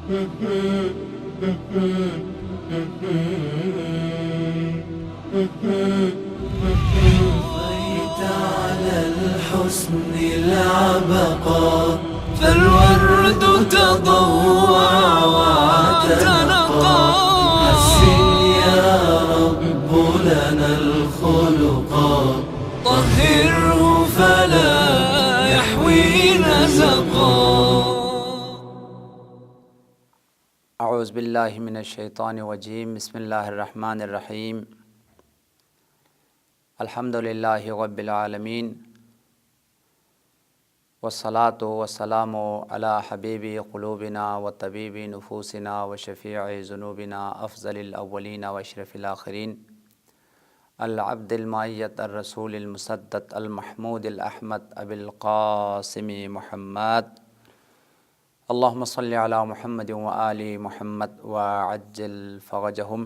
طفيت على الحسن العبقى فالورد تضوع واعتنقا حسن يا رب لنا الخلقا طهره فلا يحوي نزقا. اعوذ باللہ من الشیطان الرجیم. بسم اللہ الرحمن الرحیم. الحمد للہ رب العالمین والصلاة والسلام علی حبیب قلوبنا و طبیب نفوسنا و شفیع ذنوبنا افضل الاولین و اشرف الآخرین العبد المعیت الرسول المسدد المحمود الاحمد ابی القاسم محمد. اللہم صلی علی محمد و آل محمد وعجل فرجہم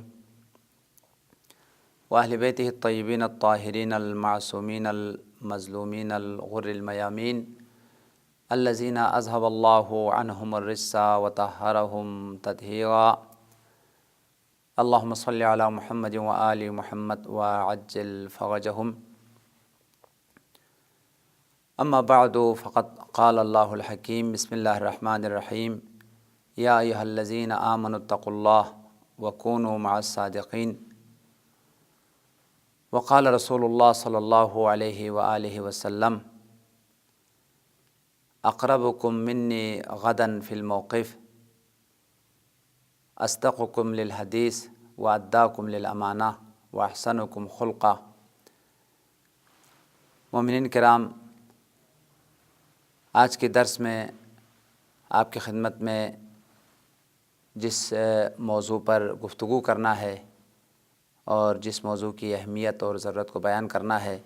واہل بیتہ الطیبین الطاہرین المعصومین المظلومین الغر المیامین الذین اذہب اللہ عنہم الرجس وطہرہم تطہیرا. اللہم صلی علی محمد و آل محمد وعجل فرجہم. اما بعد فقد قال اللہ الحکیم. بسم اللہ الرحمن الرحیم. یا ایہا الذین آمنوا اتقوا اللہ وکونوا مع الصادقین. وقال رسول اللہ صلی اللہ علیہ وآلہ وسلم اقربکم منی غدا فی الموقف اصدقکم للحدیث واداکم للامانہ واحسنکم خلقا. مومنین کرام، آج کے درس میں آپ کی خدمت میں جس موضوع پر گفتگو کرنا ہے اور جس موضوع کی اہمیت اور ضرورت کو بیان کرنا ہے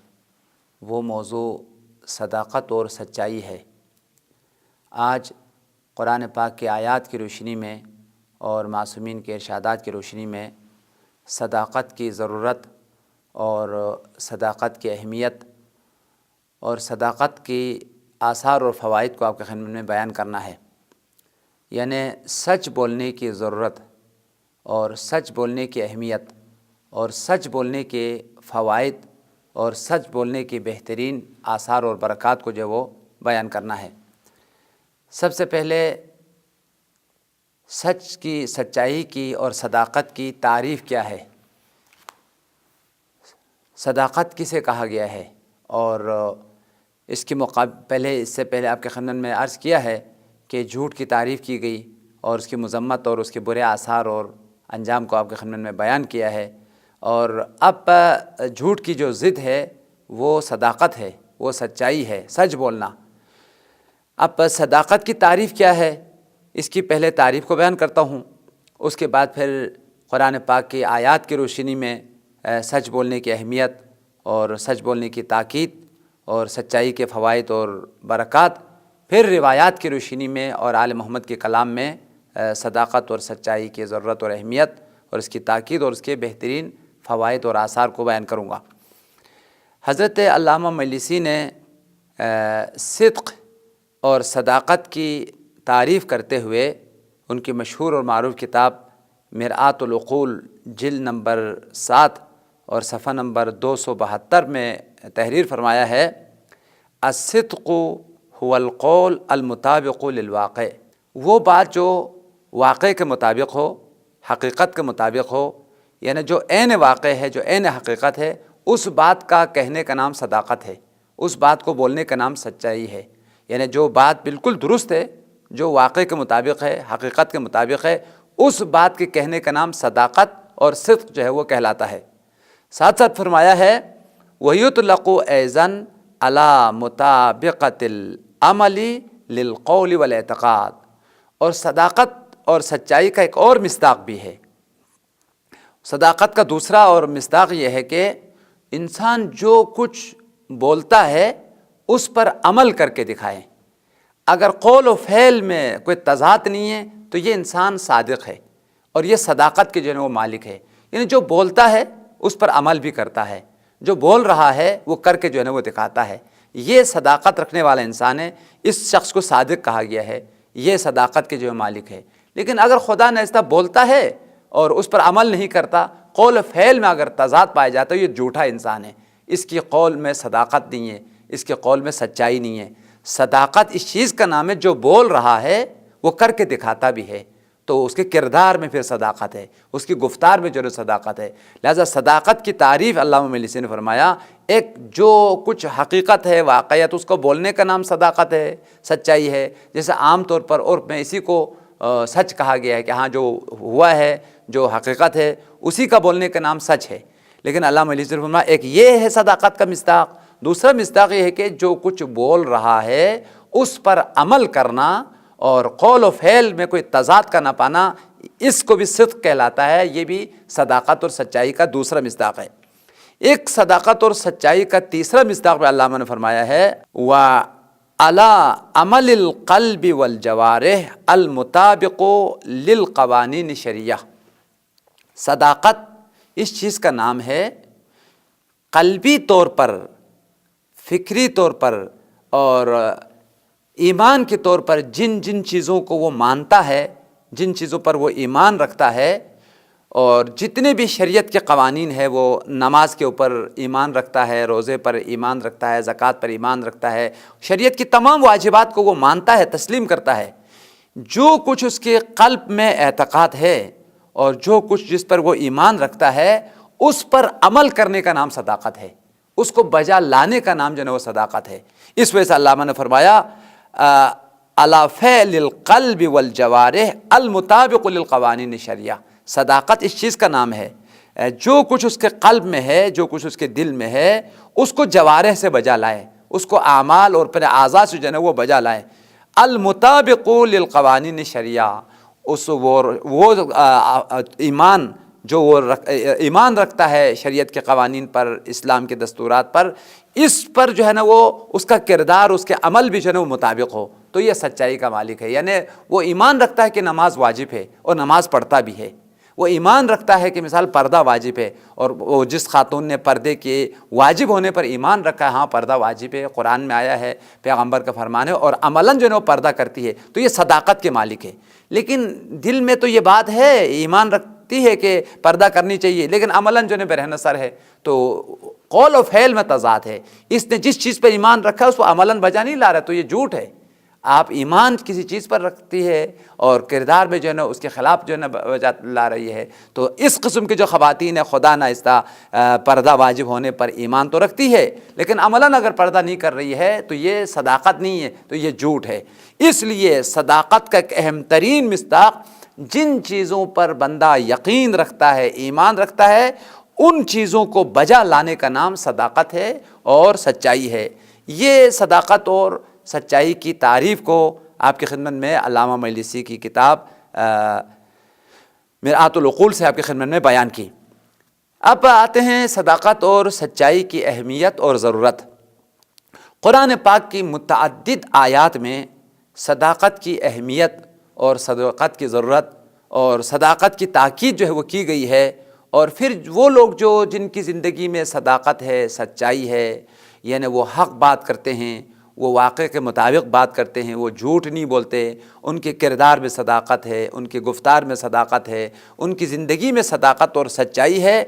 وہ موضوع صداقت اور سچائی ہے. آج قرآن پاک کی آیات کی روشنی میں اور معصومین کے ارشادات کی روشنی میں صداقت کی ضرورت اور صداقت کی اہمیت اور صداقت کی آثار اور فوائد کو آپ کے خدمت میں بیان کرنا ہے. یعنی سچ بولنے کی ضرورت اور سچ بولنے کی اہمیت اور سچ بولنے کے فوائد اور سچ بولنے کی بہترین آثار اور برکات کو جو وہ بیان کرنا ہے. سب سے پہلے سچ کی، سچائی کی اور صداقت کی تعریف کیا ہے، صداقت کسے کہا گیا ہے، اور اس کے اس سے پہلے آپ کے خدمت میں عرض کیا ہے کہ جھوٹ کی تعریف کی گئی اور اس کی مذمت اور اس کے برے آثار اور انجام کو آپ کے خدمت میں بیان کیا ہے. اور اب جھوٹ کی جو ضد ہے وہ صداقت ہے، وہ سچائی ہے، سچ بولنا. اب صداقت کی تعریف کیا ہے، اس کی پہلے تعریف کو بیان کرتا ہوں، اس کے بعد پھر قرآن پاک کی آیات کی روشنی میں سچ بولنے کی اہمیت اور سچ بولنے کی تاکید اور سچائی کے فوائد اور برکات، پھر روایات کی روشنی میں اور آل محمد کے کلام میں صداقت اور سچائی کی ضرورت اور اہمیت اور اس کی تاکید اور اس کے بہترین فوائد اور آثار کو بیان کروں گا. حضرت علامہ مجلسی نے صدق اور صداقت کی تعریف کرتے ہوئے ان کی مشہور اور معروف کتاب مرآت العقول جلد نمبر 7 اور صفحہ نمبر 272 میں تحریر فرمایا ہے: الصدق هو القول المطابق للواقع. وہ بات جو واقع کے مطابق ہو، حقیقت کے مطابق ہو، یعنی جو عین واقع ہے، جو عین حقیقت ہے، اس بات کا کہنے کا نام صداقت ہے، اس بات کو بولنے کا نام سچائی ہے. یعنی جو بات بالکل درست ہے، جو واقع کے مطابق ہے، حقیقت کے مطابق ہے، اس بات کے کہنے کا نام صداقت اور صدق جو ہے وہ کہلاتا ہے. ساتھ ساتھ فرمایا ہے وَيُطْلَقُ أَيْضًا عَلَى مُطَابِقَةِ الْعَمَلِ لِلْقَوْلِ وَالْاعْتِقَادِ. اور صداقت اور سچائی کا ایک اور مصداق بھی ہے. صداقت کا دوسرا اور مصداق یہ ہے کہ انسان جو کچھ بولتا ہے اس پر عمل کر کے دکھائے. اگر قول و فعل میں کوئی تضاد نہیں ہے تو یہ انسان صادق ہے اور یہ صداقت کے جو ہے وہ مالک ہے. یعنی جو بولتا ہے اس پر عمل بھی کرتا ہے، جو بول رہا ہے وہ کر کے جو ہے وہ دکھاتا ہے. یہ صداقت رکھنے والا انسان ہے، اس شخص کو صادق کہا گیا ہے، یہ صداقت کے جو مالک ہے. لیکن اگر خدا نہ ایسا بولتا ہے اور اس پر عمل نہیں کرتا، قول و فعل میں اگر تضاد پایا جاتا ہے، یہ جھوٹا انسان ہے، اس کی قول میں صداقت نہیں ہے، اس کے قول میں سچائی نہیں ہے۔ صداقت اس چیز کا نام ہے جو بول رہا ہے وہ کر کے دکھاتا بھی ہے، تو اس کے کردار میں پھر صداقت ہے، اس کی گفتار میں جو صداقت ہے۔ لہذا صداقت کی تعریف علامہ مجلسی نے فرمایا، ایک جو کچھ حقیقت ہے، واقعیت، اس کو بولنے کا نام صداقت ہے، سچائی ہے۔ جیسے عام طور پر عرف میں اسی کو سچ کہا گیا ہے کہ ہاں جو ہوا ہے، جو حقیقت ہے، اسی کا بولنے کا نام سچ ہے۔ لیکن علامہ مجلسی نے فرمایا ایک یہ ہے صداقت کا مصداق، دوسرا مصداق یہ ہے کہ جو کچھ بول رہا ہے اس پر عمل کرنا اور قول و فعل میں کوئی تضاد کا نہ پانا، اس کو بھی صدق کہلاتا ہے۔ یہ بھی صداقت اور سچائی کا دوسرا مصداق ہے۔ ایک صداقت اور سچائی کا تیسرا مصداق بھی علامہ نے فرمایا ہے، وَعَلَىٰ عَمَلِ الْقَلْبِ وَالْجَوَارِحِ الْمُطَابِقُ لِلْقَوَانِينِ شَرْعِیَّہ۔ صداقت اس چیز کا نام ہے قلبی طور پر، فکری طور پر اور ایمان کے طور پر جن جن چیزوں کو وہ مانتا ہے، جن چیزوں پر وہ ایمان رکھتا ہے، اور جتنے بھی شریعت کے قوانین ہیں، وہ نماز کے اوپر ایمان رکھتا ہے، روزے پر ایمان رکھتا ہے، زکوٰۃ پر ایمان رکھتا ہے، شریعت کی تمام واجبات کو وہ مانتا ہے، تسلیم کرتا ہے۔ جو کچھ اس کے قلب میں اعتقاد ہے اور جو کچھ جس پر وہ ایمان رکھتا ہے، اس پر عمل کرنے کا نام صداقت ہے، اس کو بجا لانے کا نام جو ہے وہ صداقت ہے۔ اس وجہ سے علامہ نے فرمایا علی فعل القلب والجوارح المطابق للقوانین الشرعیہ۔ صداقت اس چیز کا نام ہے جو کچھ اس کے قلب میں ہے، جو کچھ اس کے دل میں ہے، اس کو جوارح سے بجا لائے، اس کو اعمال اور پھر اعضاء سے جو ہے وہ بجا لائے۔ المطابق للقوانین الشرعیہ، اس وہ ایمان جو وہ ایمان رکھتا ہے شریعت کے قوانین پر، اسلام کے دستورات پر، اس پر جو ہے نا وہ اس کا کردار، اس کے عمل بھی جو ہے نا وہ مطابق ہو، تو یہ سچائی کا مالک ہے۔ یعنی وہ ایمان رکھتا ہے کہ نماز واجب ہے اور نماز پڑھتا بھی ہے، وہ ایمان رکھتا ہے کہ مثال پردہ واجب ہے، اور وہ جس خاتون نے پردے کے واجب ہونے پر ایمان رکھا ہے، ہاں پردہ واجب ہے، قرآن میں آیا ہے، پیغمبر کا فرمان ہے، اور عملاً جو ہے وہ پردہ کرتی ہے، تو یہ صداقت کے مالک ہے۔ لیکن دل میں تو یہ بات ہے، ایمان رکھتی ہے کہ پردہ کرنی چاہیے، لیکن عملاً جو ہے برہنہ سر ہے، تو قول و فعل میں تضاد ہے۔ اس نے جس چیز پر ایمان رکھا ہے اس کو عملاً بجا نہیں لا رہا، تو یہ جھوٹ ہے۔ آپ ایمان کسی چیز پر رکھتی ہے اور کردار میں جو ہے نا اس کے خلاف جو ہے نا بجا لا رہی ہے، تو اس قسم کی جو خواتین ہیں خدا نہ استہ پردہ واجب ہونے پر ایمان تو رکھتی ہے، لیکن عملاً اگر پردہ نہیں کر رہی ہے تو یہ صداقت نہیں ہے، تو یہ جھوٹ ہے۔ اس لیے صداقت کا ایک اہم ترین مصداق، جن چیزوں پر بندہ یقین رکھتا ہے، ایمان رکھتا ہے، ان چیزوں کو بجا لانے کا نام صداقت ہے اور سچائی ہے۔ یہ صداقت اور سچائی کی تعریف کو آپ کی خدمت میں علامہ مجلسی کی کتاب مرآت العقول سے آپ کی خدمت میں بیان کی۔ اب آتے ہیں صداقت اور سچائی کی اہمیت اور ضرورت۔ قرآن پاک کی متعدد آیات میں صداقت کی اہمیت اور صداقت کی ضرورت اور صداقت کی تاکید جو ہے وہ کی گئی ہے، اور پھر وہ لوگ جو جن کی زندگی میں صداقت ہے، سچائی ہے، یعنی وہ حق بات کرتے ہیں، وہ واقعے کے مطابق بات کرتے ہیں، وہ جھوٹ نہیں بولتے، ان کے کردار میں صداقت ہے، ان کے گفتار میں صداقت ہے، ان کی زندگی میں صداقت اور سچائی ہے،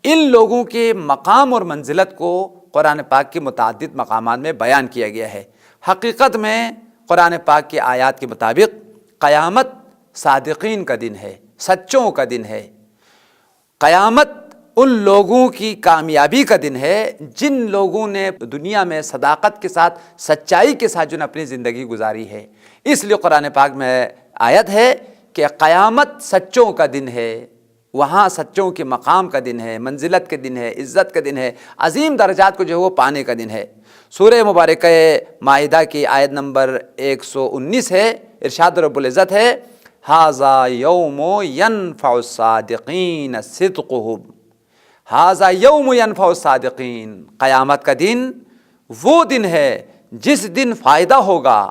ان لوگوں کے مقام اور منزلت کو قرآن پاک کے متعدد مقامات میں بیان کیا گیا ہے۔ حقیقت میں قرآن پاک کی آیات کے مطابق قیامت صادقین کا دن ہے، سچوں کا دن ہے۔ قیامت ان لوگوں کی کامیابی کا دن ہے جن لوگوں نے دنیا میں صداقت کے ساتھ، سچائی کے ساتھ جو ہے اپنی زندگی گزاری ہے۔ اس لیے قرآن پاک میں آیت ہے کہ قیامت سچوں کا دن ہے، وہاں سچوں کے مقام کا دن ہے، منزلت کے دن ہے، عزت کا دن ہے، عظیم درجات کو جو ہے وہ پانے کا دن ہے۔ سورہ مبارکہ مائدہ کی آیت نمبر 119 ہے، ارشاد رب العزت ہے، ھذا یوم ینفع الصادقین صدقہم، ھذا یوم ینفع الصادقین، قیامت کا دن وہ دن ہے جس دن فائدہ ہوگا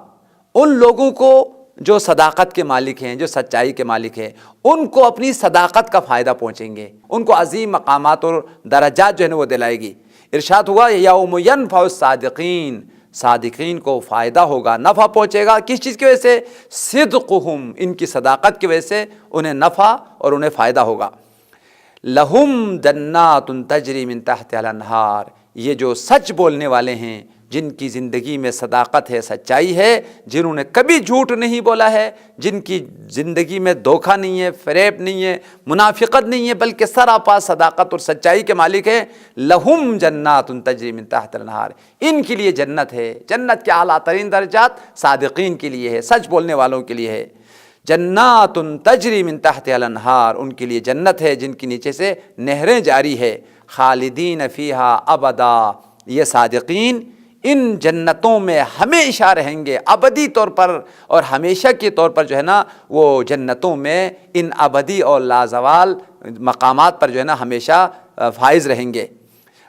ان لوگوں کو جو صداقت کے مالک ہیں، جو سچائی کے مالک ہیں، ان کو اپنی صداقت کا فائدہ پہنچیں گے، ان کو عظیم مقامات اور درجات جو ہے وہ دلائے گی۔ ارشاد ہوا یوم ینفع الصادقین، صادقین کو فائدہ ہوگا، نفع پہنچے گا۔ کس چیز کی وجہ سے؟ صدقہم، ان کی صداقت کی وجہ سے انہیں نفع اور انہیں فائدہ ہوگا۔ لہم جنات تجری من تحتہا الانہار، یہ جو سچ بولنے والے ہیں، جن کی زندگی میں صداقت ہے، سچائی ہے، جنہوں نے کبھی جھوٹ نہیں بولا ہے، جن کی زندگی میں دھوکہ نہیں ہے، فریب نہیں ہے، منافقت نہیں ہے، بلکہ سراپا صداقت اور سچائی کے مالک ہیں۔ لہم جنات تجری من تحتہا الانہار، ان کے لیے جنت ہے۔ جنت کے اعلیٰ ترین درجات صادقین کے لیے ہے، سچ بولنے والوں کے لیے ہے۔ جنات تجری من تحتہا الانہار، ان کے لیے جنت ہے جن کے نیچے سے نہریں جاری ہے۔ خالدین فیہا ابدا، یہ صادقین ان جنتوں میں ہمیشہ رہیں گے، ابدی طور پر اور ہمیشہ کے طور پر جو ہے نا وہ جنتوں میں ان ابدی اور لازوال مقامات پر جو ہے نا ہمیشہ فائز رہیں گے۔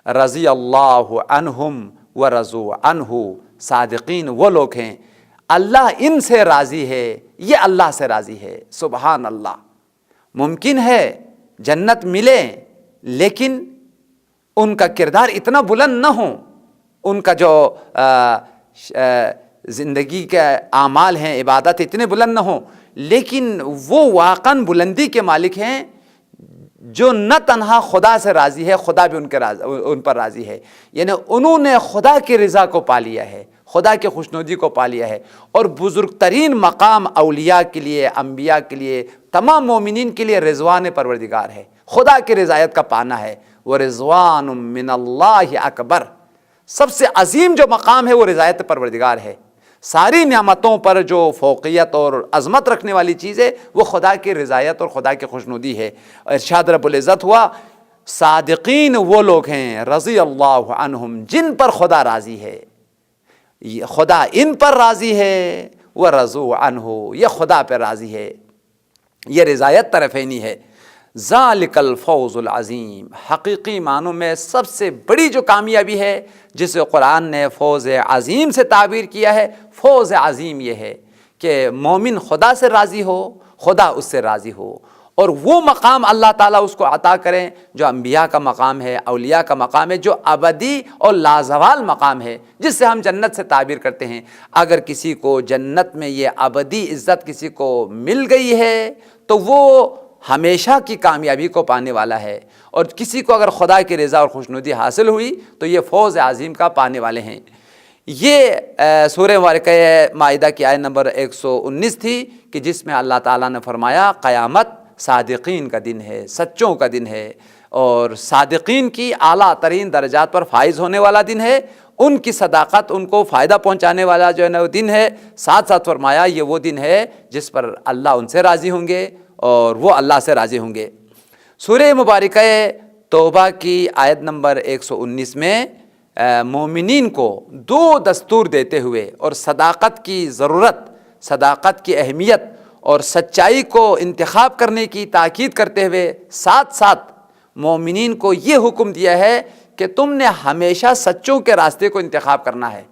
رضی اللہ عنہم ورضوا عنہ، صادقین وہ لوگ ہیں اللہ ان سے راضی ہے، یہ اللہ سے راضی ہے۔ سبحان اللہ۔ ممکن ہے جنت ملے لیکن ان کا کردار اتنا بلند نہ ہو، ان کا جو زندگی کے اعمال ہیں، عبادت اتنے بلند نہ ہوں، لیکن وہ واقعاً بلندی کے مالک ہیں جو نہ تنہا خدا سے راضی ہے، خدا بھی ان پر راضی ہے۔ یعنی انہوں نے خدا کی رضا کو پا لیا ہے، خدا کی خوشنودی کو پا لیا ہے، اور بزرگ ترین مقام اولیاء کے لیے، انبیاء کے لیے، تمام مومنین کے لیے رضوان پروردگار ہے، خدا کی رضایت کا پانا ہے۔ وَرِضْوَانٌ مِّنَ اللَّهِ اکبر، سب سے عظیم جو مقام ہے وہ رضایت پروردگار ہے۔ ساری نعمتوں پر جو فوقیت اور عظمت رکھنے والی چیز ہے وہ خدا کی رضایت اور خدا کی خوشنودی ہے۔ ارشاد رب العزت ہوا صادقین وہ لوگ ہیں رضی اللہ عنہم، جن پر خدا راضی ہے، خدا ان پر راضی ہے، ورضوا عنہ، یہ خدا پہ راضی ہے، یہ رضایت طرفینی ہے۔ ذالک الفوز العظیم، حقیقی معنوں میں سب سے بڑی جو کامیابی ہے جسے قرآن نے فوز عظیم سے تعبیر کیا ہے، فوز عظیم یہ ہے کہ مومن خدا سے راضی ہو، خدا اس سے راضی ہو، اور وہ مقام اللہ تعالیٰ اس کو عطا کریں جو انبیاء کا مقام ہے، اولیاء کا مقام ہے، جو ابدی اور لازوال مقام ہے، جس سے ہم جنت سے تعبیر کرتے ہیں۔ اگر کسی کو جنت میں یہ ابدی عزت کسی کو مل گئی ہے تو وہ ہمیشہ کی کامیابی کو پانے والا ہے، اور کسی کو اگر خدا کی رضا اور خوشنودی حاصل ہوئی تو یہ فوز عظیم کا پانے والے ہیں۔ یہ سورہ مبارکہ مائدہ کی آیت نمبر 119 تھی کہ جس میں اللہ تعالیٰ نے فرمایا قیامت صادقین کا دن ہے، سچوں کا دن ہے، اور صادقین کی اعلیٰ ترین درجات پر فائز ہونے والا دن ہے، ان کی صداقت ان کو فائدہ پہنچانے والا جو ہے نا وہ دن ہے۔ ساتھ ساتھ فرمایا یہ وہ دن ہے جس پر اللہ ان سے راضی ہوں گے اور وہ اللہ سے راضی ہوں گے۔ سورہ مبارکہ توبہ کی آیت نمبر 119 میں مومنین کو دو دستور دیتے ہوئے اور صداقت کی ضرورت، صداقت کی اہمیت اور سچائی کو انتخاب کرنے کی تاکید کرتے ہوئے ساتھ ساتھ مومنین کو یہ حکم دیا ہے کہ تم نے ہمیشہ سچوں کے راستے کو انتخاب کرنا ہے،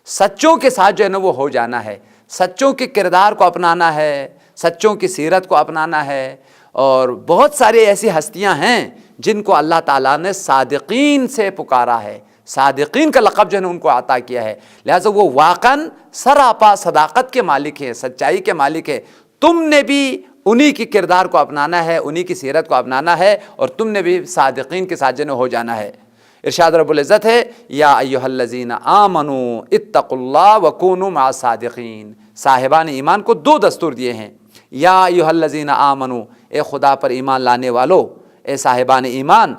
سچوں کے ساتھ جو ہے نا وہ ہو جانا ہے، سچوں کے کردار کو اپنانا ہے، سچوں کی سیرت کو اپنانا ہے۔ اور بہت سارے ایسی ہستیاں ہیں جن کو اللہ تعالیٰ نے صادقین سے پکارا ہے، صادقین کا لقب جو ہے نا ان کو عطا کیا ہے، لہٰذا وہ واقعاً سراپا صداقت کے مالک ہیں، سچائی کے مالک ہیں۔ تم نے بھی انہی کی کردار کو اپنانا ہے، انہی کی سیرت کو اپنانا ہے، اور تم نے بھی صادقین کے ساتھ جو ہے ہو جانا ہے۔ ارشاد رب العزت ہے یا ایھا الذین آمنوا اتقوا اللہ وکونوا مع الصادقین، صاحبان ایمان کو دو دستور دیے ہیں۔ یا ایھا الذین آمنوا، اے خدا پر ایمان لانے والو، اے صاحبان ایمان،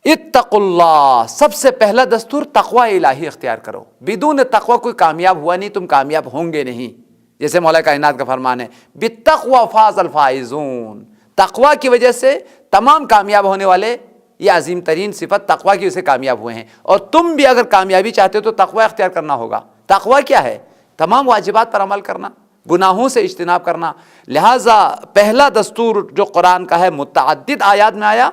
اتقوا اللہ، سب سے پہلا دستور تقوی الہی اختیار کرو۔ بدون تقوی کوئی کامیاب ہوا نہیں، تم کامیاب ہوں گے نہیں، جیسے مولا کائنات کا فرمان ہے بالتقوی فاز الفائزون، تقوی کی وجہ سے تمام کامیاب ہونے والے، یہ عظیم ترین صفت تقوی کی وجہ سے کامیاب ہوئے ہیں۔ اور تم بھی اگر کامیابی چاہتے ہو تو تقوی اختیار کرنا ہوگا۔ تقوی کیا ہے؟ تمام واجبات پر عمل کرنا، گناہوں سے اجتناب کرنا۔ لہٰذا پہلا دستور جو قرآن کا ہے متعدد آیات میں آیا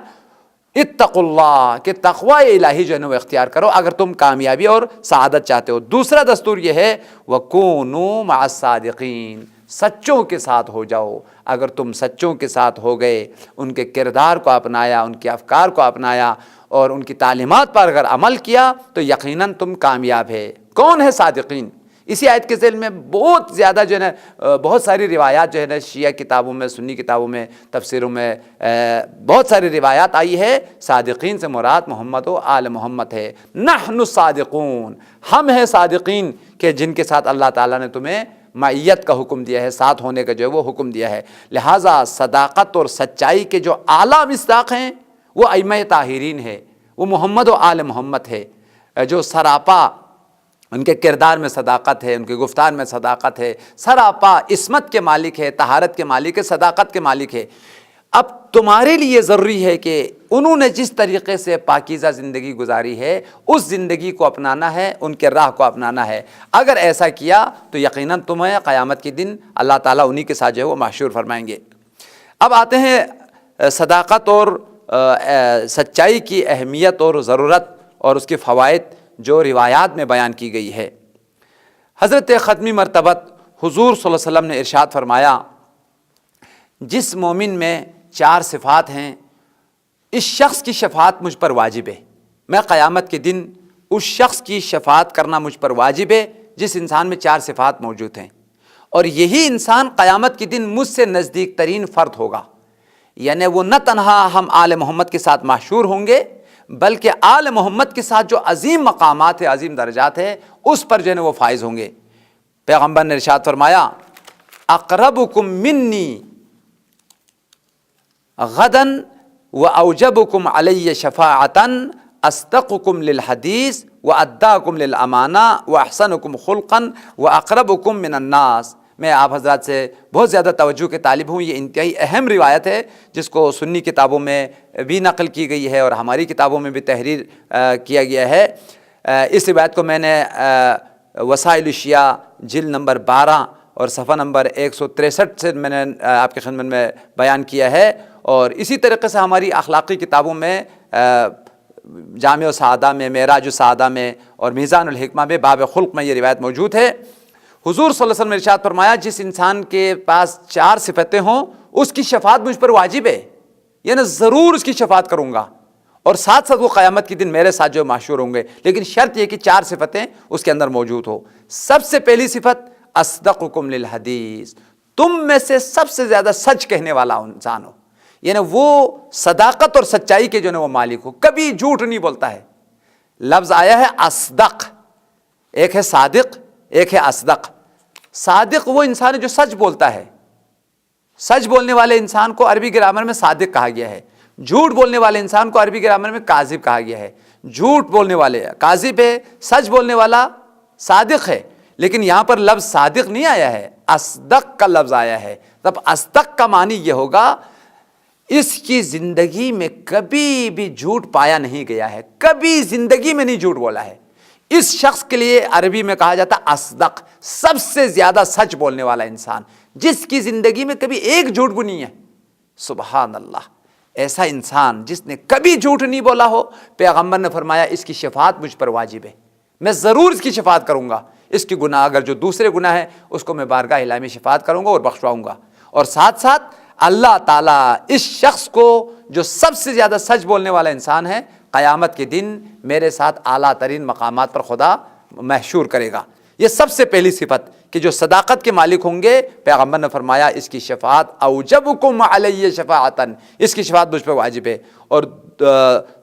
اتقوا اللہ، کہ تقوی الہی جو ہے وہ اختیار کرو اگر تم کامیابی اور سعادت چاہتے ہو۔ دوسرا دستور یہ ہے وَكُونُوا مَعَ الصَّادِقِينَ، سچوں کے ساتھ ہو جاؤ۔ اگر تم سچوں کے ساتھ ہو گئے، ان کے کردار کو اپنایا، ان کے افکار کو اپنایا اور ان کی تعلیمات پر اگر عمل کیا تو یقیناً تم کامیاب ہے۔ کون ہے صادقین؟ اسی آیت کے ذیل میں بہت زیادہ جو ہے نا بہت ساری روایات جو ہے نا شیعہ کتابوں میں، سنی کتابوں میں، تفسیروں میں بہت ساری روایات آئی ہے۔ صادقین سے مراد محمد و آل محمد ہے۔ نحن الصادقون، ہم ہیں صادقین کہ جن کے ساتھ اللہ تعالیٰ نے تمہیں معیت کا حکم دیا ہے، ساتھ ہونے کا جو ہے وہ حکم دیا ہے۔ لہٰذا صداقت اور سچائی کے جو اعلیٰ مصداق ہیں وہ ائمہ طاہرین ہے، وہ محمد و آل محمد ہے، جو سراپا ان کے کردار میں صداقت ہے، ان کے گفتار میں صداقت ہے، سراپا عصمت کے مالک ہے، طہارت کے مالک ہے، صداقت کے مالک ہے۔ اب تمہارے لیے ضروری ہے کہ انہوں نے جس طریقے سے پاکیزہ زندگی گزاری ہے اس زندگی کو اپنانا ہے، ان کے راہ کو اپنانا ہے۔ اگر ایسا کیا تو یقیناً تمہیں قیامت کے دن اللہ تعالیٰ انہی کے ساتھ جو ہے وہ محشور فرمائیں گے۔ اب آتے ہیں صداقت اور سچائی کی اہمیت اور ضرورت اور اس کے فوائد جو روایات میں بیان کی گئی ہے۔ حضرت ختمی مرتبت حضور صلی اللہ علیہ وسلم نے ارشاد فرمایا، جس مومن میں 4 صفات ہیں اس شخص کی شفاعت مجھ پر واجب ہے۔ میں قیامت کے دن اس شخص کی شفاعت کرنا مجھ پر واجب ہے جس انسان میں 4 صفات موجود ہیں، اور یہی انسان قیامت کے دن مجھ سے نزدیک ترین فرد ہوگا۔ یعنی وہ نہ تنہا ہم آل محمد کے ساتھ محشور ہوں گے بلکہ آل محمد کے ساتھ جو عظیم مقامات ہے، عظیم درجات ہے، اس پر جو ہے وہ فائز ہوں گے۔ پیغمبر نے ارشاد فرمایا، اقربکم منی غداً واوجبکم علی شفاعتا اصدقکم للحدیث واداکم للامانہ واحسنکم خلقا واقربکم من الناس۔ میں آپ حضرات سے بہت زیادہ توجہ کے طالب ہوں۔ یہ انتہائی اہم روایت ہے جس کو سنی کتابوں میں بھی نقل کی گئی ہے اور ہماری کتابوں میں بھی تحریر کیا گیا ہے۔ اس روایت کو میں نے وسائل الشیعہ جلد نمبر 12 اور صفحہ نمبر 163 سے میں نے آپ کے خدمت میں بیان کیا ہے، اور اسی طریقے سے ہماری اخلاقی کتابوں میں جامع السعادہ میں، معراج السعادہ میں اور میزان الحکمہ میں باب خلق میں یہ روایت موجود ہے۔ حضور صلی اللہ علیہ وسلم نے ارشاد فرمایا، جس انسان کے پاس 4 صفتیں ہوں اس کی شفاعت مجھ پر واجب ہے، یعنی ضرور اس کی شفاعت کروں گا، اور ساتھ ساتھ وہ قیامت کے دن میرے ساتھ جو محشور ہوں گے، لیکن شرط یہ کہ 4 صفتیں اس کے اندر موجود ہو۔ سب سے پہلی صفت اصدقکم للحدیث، تم میں سے سب سے زیادہ سچ کہنے والا انسان ہو، یعنی وہ صداقت اور سچائی کے جو ہے وہ مالک ہو، کبھی جھوٹ نہیں بولتا ہے۔ لفظ آیا ہے اصدق، ایک ہے صادق ایک ہے اصدق۔ صادق وہ انسان ہے جو سچ بولتا ہے، سچ بولنے والے انسان کو عربی گرامر میں صادق کہا گیا ہے۔ جھوٹ بولنے والے انسان کو عربی گرامر میں کاذب کہا گیا ہے۔ جھوٹ بولنے والے کاذب ہے، سچ بولنے والا صادق ہے، لیکن یہاں پر لفظ صادق نہیں آیا ہے، اصدق کا لفظ آیا ہے۔ تب اصدق کا معنی یہ ہوگا اس کی زندگی میں کبھی بھی جھوٹ پایا نہیں گیا ہے، کبھی زندگی میں نہیں جھوٹ بولا ہے۔ اس شخص کے لیے عربی میں کہا جاتا اصدق، سب سے زیادہ سچ بولنے والا انسان، جس کی زندگی میں کبھی ایک جھوٹ بھی نہیں ہے۔ سبحان اللہ، ایسا انسان جس نے کبھی جھوٹ نہیں بولا ہو، پیغمبر نے فرمایا اس کی شفاعت مجھ پر واجب ہے، میں ضرور اس کی شفاعت کروں گا۔ اس کی گناہ اگر جو دوسرے گناہ ہے اس کو میں بارگاہ الہی میں شفاعت کروں گا اور بخشواؤں گا، اور ساتھ ساتھ اللہ تعالیٰ اس شخص کو جو سب سے زیادہ سچ بولنے والا انسان ہے قیامت کے دن میرے ساتھ اعلیٰ ترین مقامات پر خدا محشور کرے گا۔ یہ سب سے پہلی صفت کہ جو صداقت کے مالک ہوں گے، پیغمبر نے فرمایا اس کی شفاعت اوجبکم علی شفاعتاً، اس کی شفاعت مجھ پہ واجب ہے، اور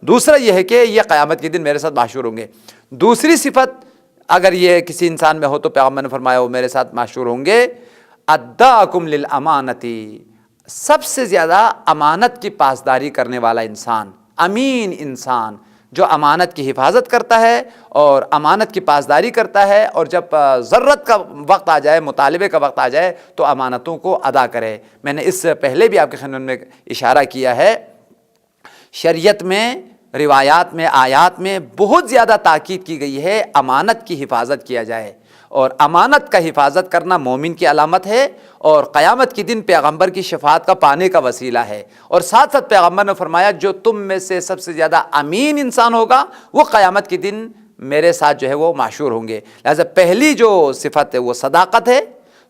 دوسرا یہ ہے کہ یہ قیامت کے دن میرے ساتھ محشور ہوں گے۔ دوسری صفت اگر یہ کسی انسان میں ہو تو پیغمبر نے فرمایا وہ میرے ساتھ محشور ہوں گے۔ اداکم للامانتی، سب سے زیادہ امانت کی پاسداری کرنے والا انسان، امین انسان جو امانت کی حفاظت کرتا ہے اور امانت کی پاسداری کرتا ہے، اور جب ضرورت کا وقت آ جائے، مطالبے کا وقت آ جائے تو امانتوں کو ادا کرے۔ میں نے اس سے پہلے بھی آپ کے خدمت میں اشارہ کیا ہے، شریعت میں، روایات میں، آیات میں بہت زیادہ تاکید کی گئی ہے امانت کی حفاظت کیا جائے، اور امانت کا حفاظت کرنا مومن کی علامت ہے اور قیامت کے دن پیغمبر کی شفاعت کا پانے کا وسیلہ ہے۔ اور ساتھ ساتھ پیغمبر نے فرمایا جو تم میں سے سب سے زیادہ امین انسان ہوگا وہ قیامت کے دن میرے ساتھ جو ہے وہ محشور ہوں گے۔ لہذا پہلی جو صفت ہے وہ صداقت ہے،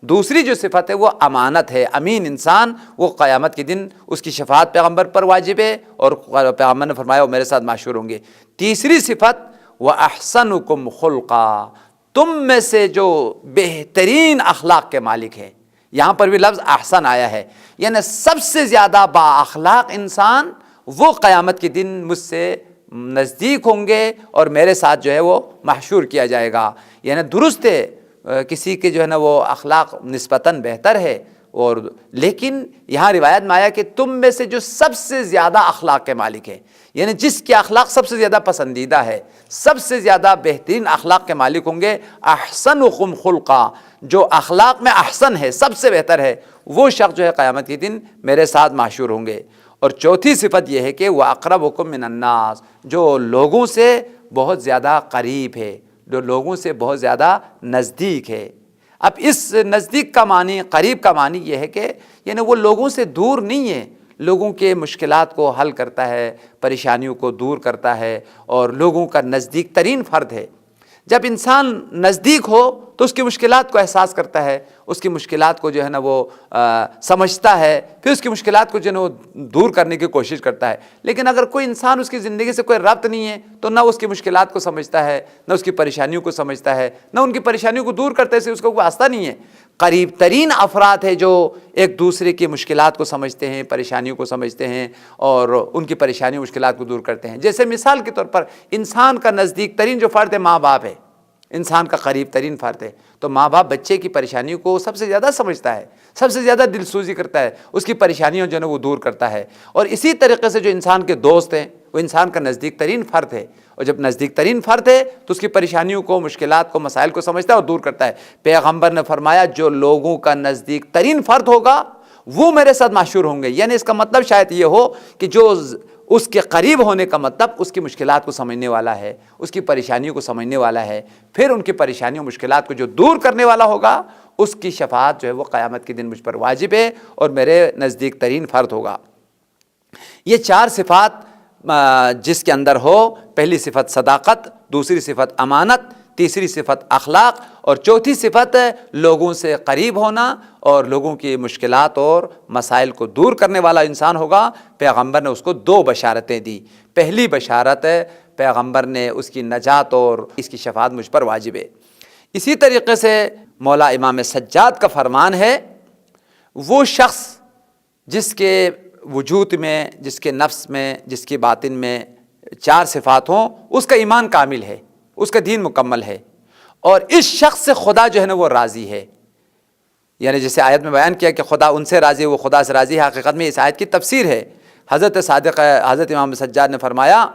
دوسری جو صفت ہے وہ امانت ہے، امین انسان، وہ قیامت کے دن اس کی شفاعت پیغمبر پر واجب ہے، اور پیغمبر نے فرمایا وہ میرے ساتھ محشور ہوں گے۔ تیسری صفت وَأَحْسَنُكُمْ خُلْقًا، تم میں سے جو بہترین اخلاق کے مالک ہے۔ یہاں پر بھی لفظ احسن آیا ہے، یعنی سب سے زیادہ با اخلاق انسان وہ قیامت کے دن مجھ سے نزدیک ہوں گے اور میرے ساتھ جو ہے وہ محشور کیا جائے گا۔ یعنی درست ہے کسی کے جو ہے نا وہ اخلاق نسبتاً بہتر ہے، اور لیکن یہاں روایت میں آیا کہ تم میں سے جو سب سے زیادہ اخلاق کے مالک ہے، یعنی جس کے اخلاق سب سے زیادہ پسندیدہ ہے، سب سے زیادہ بہترین اخلاق کے مالک ہوں گے۔ احسنکم خلقا، جو اخلاق میں احسن ہے، سب سے بہتر ہے، وہ شخص جو ہے قیامت کے دن میرے ساتھ محشور ہوں گے۔ اور چوتھی صفت یہ ہے کہ وَأَقْرَبُكُم مِّنَ النَّاسِ، جو لوگوں سے بہت زیادہ قریب ہے، جو لوگوں سے بہت زیادہ نزدیک ہے۔ اب اس نزدیک کا معنی، قریب کا معنی یہ ہے کہ یعنی وہ لوگوں سے دور نہیں ہے، لوگوں کے مشکلات کو حل کرتا ہے، پریشانیوں کو دور کرتا ہے، اور لوگوں کا نزدیک ترین فرد ہے۔ جب انسان نزدیک ہو تو اس کی مشکلات کو احساس کرتا ہے، اس کی مشکلات کو جو ہے نا وہ سمجھتا ہے، پھر اس کی مشکلات کو جو ہے نا وہ دور کرنے کی کوشش کرتا ہے۔ لیکن اگر کوئی انسان اس کی زندگی سے کوئی ربط نہیں ہے تو نہ اس کی مشکلات کو سمجھتا ہے، نہ اس کی پریشانیوں کو سمجھتا ہے، نہ ان کی پریشانیوں کو دور کرتے سے اس کو کوئی واسطہ نہیں ہے۔ قریب ترین افراد ہیں جو ایک دوسرے کی مشکلات کو سمجھتے ہیں، پریشانیوں کو سمجھتے ہیں، اور ان کی پریشانیوں مشکلات کو دور کرتے ہیں۔ جیسے مثال کے طور پر انسان کا نزدیک ترین جو فرد ہے ماں باپ ہے، انسان کا قریب ترین فرد ہے، تو ماں باپ بچے کی پریشانیوں کو سب سے زیادہ سمجھتا ہے، سب سے زیادہ دلسوزی کرتا ہے، اس کی پریشانیوں جو ہے وہ دور کرتا ہے۔ اور اسی طریقے سے جو انسان کے دوست ہیں وہ انسان کا نزدیک ترین فرد ہے، اور جب نزدیک ترین فرد ہے تو اس کی پریشانیوں کو، مشکلات کو، مسائل کو سمجھتا ہے اور دور کرتا ہے۔ پیغمبر نے فرمایا جو لوگوں کا نزدیک ترین فرد ہوگا وہ میرے ساتھ محشور ہوں گے۔ یعنی اس کا مطلب شاید یہ ہو کہ جو اس کے قریب ہونے کا مطلب اس کی مشکلات کو سمجھنے والا ہے، اس کی پریشانیوں کو سمجھنے والا ہے، پھر ان کی پریشانیوں مشکلات کو جو دور کرنے والا ہوگا اس کی شفاعت جو ہے وہ قیامت کے دن مجھ پر واجب ہے اور میرے نزدیک ترین فرد ہوگا۔ یہ چار صفات جس کے اندر ہو، پہلی صفت صداقت، دوسری صفت امانت، تیسری صفت اخلاق، اور چوتھی صفت لوگوں سے قریب ہونا اور لوگوں کی مشکلات اور مسائل کو دور کرنے والا انسان ہوگا۔ پیغمبر نے اس کو دو بشارتیں دی۔ پہلی بشارت پیغمبر نے اس کی نجات اور اس کی شفاعت مجھ پر واجب ہے۔ اسی طریقے سے مولا امام سجاد کا فرمان ہے، وہ شخص جس کے وجود میں، جس کے نفس میں، جس کی باطن میں چار صفات ہوں، اس کا ایمان کامل ہے، اس کا دین مکمل ہے، اور اس شخص سے خدا جو ہے نا وہ راضی ہے۔ یعنی جیسے آیت میں بیان کیا کہ خدا ان سے راضی ہے، وہ خدا سے راضی ہے، حقیقت میں اس آیت کی تفسیر ہے۔ حضرت امام سجاد نے فرمایا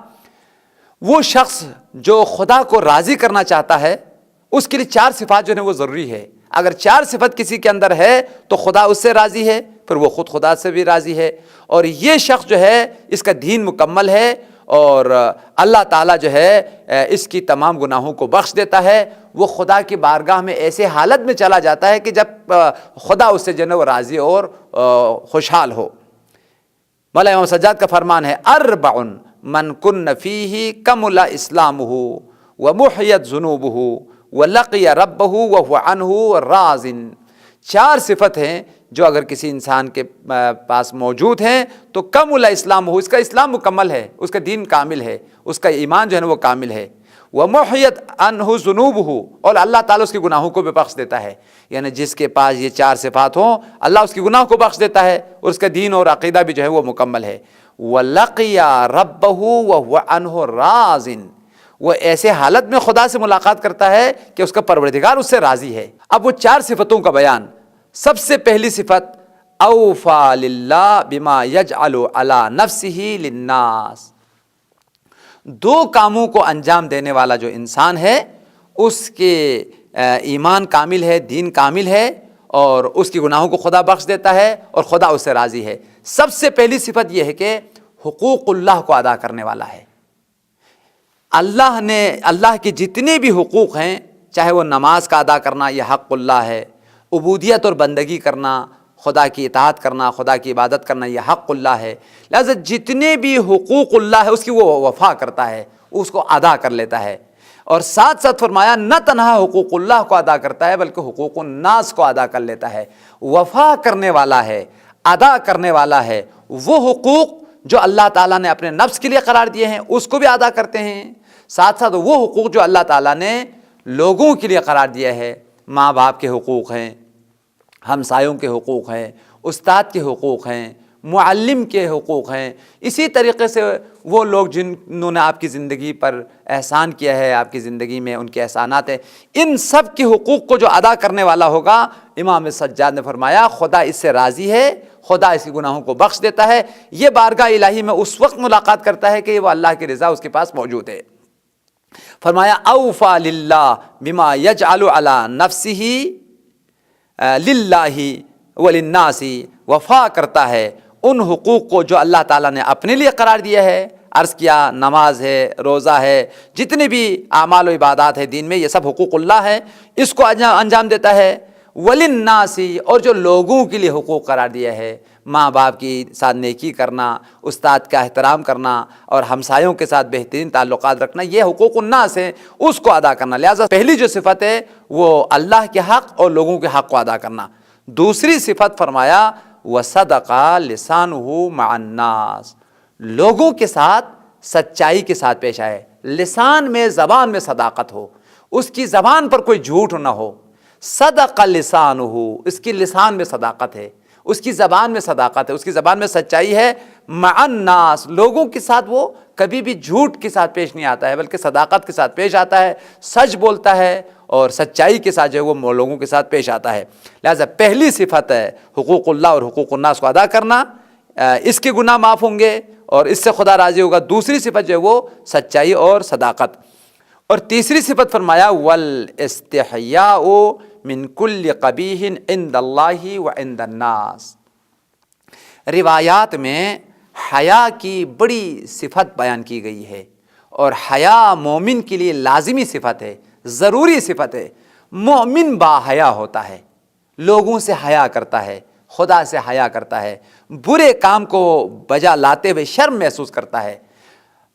وہ شخص جو خدا کو راضی کرنا چاہتا ہے اس کے لیے چار صفات جو ہے وہ ضروری ہے۔ اگر چار صفت کسی کے اندر ہے تو خدا اس سے راضی ہے، پھر وہ خود خدا سے بھی راضی ہے، اور یہ شخص جو ہے اس کا دین مکمل ہے، اور اللہ تعالیٰ جو ہے اس کی تمام گناہوں کو بخش دیتا ہے۔ وہ خدا کی بارگاہ میں ایسے حالت میں چلا جاتا ہے کہ جب خدا اس سے جو ہے وہ راضی اور خوشحال ہو۔ مولا امام سجاد کا فرمان ہے اربع من کن فیہ کمل اسلامہ ومحیت ذنوبہ ولقی ربہ وہو عنہ راض۔ چار صفت ہیں جو اگر کسی انسان کے پاس موجود ہیں تو کمل اسلام ہو، اس کا اسلام مکمل ہے، اس کا دین کامل ہے، اس کا ایمان جو ہے وہ کامل ہے۔ ومحیت عنہ ذنوبہ، اور اللہ تعالیٰ اس کے گناہوں کو بھی بخش دیتا ہے۔ یعنی جس کے پاس یہ چار صفات ہوں اللہ اس کے گناہ کو بخش دیتا ہے اور اس کا دین اور عقیدہ بھی جو ہے وہ مکمل ہے۔ وَلَقِيَ رَبَّهُ وَهُوَ عَنْهُ رَاضٍ، وہ ایسے حالت میں خدا سے ملاقات کرتا ہے کہ اس کا پروردگار اس سے راضی ہے۔ اب وہ چار صفتوں کا بیان، سب سے پہلی صفت اوفا للہ بما یجعل علی نفسہ للناس، دو کاموں کو انجام دینے والا جو انسان ہے اس کے ایمان کامل ہے، دین کامل ہے، اور اس کی گناہوں کو خدا بخش دیتا ہے اور خدا اس سے راضی ہے۔ سب سے پہلی صفت یہ ہے کہ حقوق اللہ کو ادا کرنے والا ہے۔ اللہ کے جتنے بھی حقوق ہیں، چاہے وہ نماز کا ادا کرنا یہ حق اللہ ہے، عبودیت اور بندگی کرنا، خدا کی اطاعت کرنا، خدا کی عبادت کرنا یہ حق اللہ ہے۔ لہذا جتنے بھی حقوق اللہ ہے اس کی وہ وفا کرتا ہے، اس کو ادا کر لیتا ہے۔ اور ساتھ ساتھ فرمایا نہ تنہا حقوق اللہ کو ادا کرتا ہے بلکہ حقوق الناس کو ادا کر لیتا ہے۔ وفا کرنے والا ہے، ادا کرنے والا ہے، وہ حقوق جو اللہ تعالیٰ نے اپنے نفس کے لیے قرار دیے ہیں اس کو بھی ادا کرتے ہیں، ساتھ ساتھ وہ حقوق جو اللہ تعالیٰ نے لوگوں کے لیے قرار دیا ہے، ماں باپ کے حقوق ہیں، ہمسایوں کے حقوق ہیں، استاد کے حقوق ہیں، معلم کے حقوق ہیں، اسی طریقے سے وہ لوگ جنہوں نے آپ کی زندگی پر احسان کیا ہے، آپ کی زندگی میں ان کے احسانات ہیں، ان سب کے حقوق کو جو ادا کرنے والا ہوگا، امام سجاد نے فرمایا خدا اس سے راضی ہے، خدا اس کے گناہوں کو بخش دیتا ہے، یہ بارگاہ الہی میں اس وقت ملاقات کرتا ہے کہ وہ اللہ کی رضا اس کے پاس موجود ہے۔ فرمایا اوفا للہ بما یجعل علی نفسہ للہ وللناس، وفا کرتا ہے ان حقوق کو جو اللہ تعالیٰ نے اپنے لیے قرار دیا ہے۔ عرض کیا نماز ہے، روزہ ہے، جتنے بھی اعمال و عبادات ہیں دین میں، یہ سب حقوق اللہ ہے، اس کو انجام دیتا ہے۔ وللناس، اور جو لوگوں کے لیے حقوق قرار دیا ہے، ماں باپ کی ساتھ نیکی کرنا، استاد کا احترام کرنا اور ہمسایوں کے ساتھ بہترین تعلقات رکھنا، یہ حقوق الناس ہیں، اس کو ادا کرنا۔ لہٰذا پہلی جو صفت ہے وہ اللہ کے حق اور لوگوں کے حق کو ادا کرنا۔ دوسری صفت فرمایا وَصَدَقَ لِسَانُهُ مَعَ النَّاسِ، لوگوں کے ساتھ سچائی کے ساتھ پیش آئے، لسان میں، زبان میں صداقت ہو، اس کی زبان پر کوئی جھوٹ نہ ہو۔ صدق لسانہ، اس کی لسان میں صداقت ہے، اس کی زبان میں صداقت ہے، اس کی زبان میں سچائی ہے۔ مع الناس، لوگوں کے ساتھ وہ کبھی بھی جھوٹ کے ساتھ پیش نہیں آتا ہے بلکہ صداقت کے ساتھ پیش آتا ہے، سچ بولتا ہے اور سچائی کے ساتھ جو ہے وہ لوگوں کے ساتھ پیش آتا ہے۔ لہٰذا پہلی صفت ہے حقوق اللہ اور حقوق الناس کو ادا کرنا، اس کے گناہ معاف ہوں گے اور اس سے خدا راضی ہوگا۔ دوسری صفت جو ہے وہ سچائی اور صداقت، اور تیسری صفت فرمایا والاستحیاء من کل قبیح عند اللہ وعند الناس، روایات میں حیا کی بڑی صفت بیان کی گئی ہے، اور حیا مومن کے لیے لازمی صفت ہے، ضروری صفت ہے۔ مومن با حیا ہوتا ہے، لوگوں سے حیا کرتا ہے، خدا سے حیا کرتا ہے، برے کام کو بجا لاتے ہوئے شرم محسوس کرتا ہے۔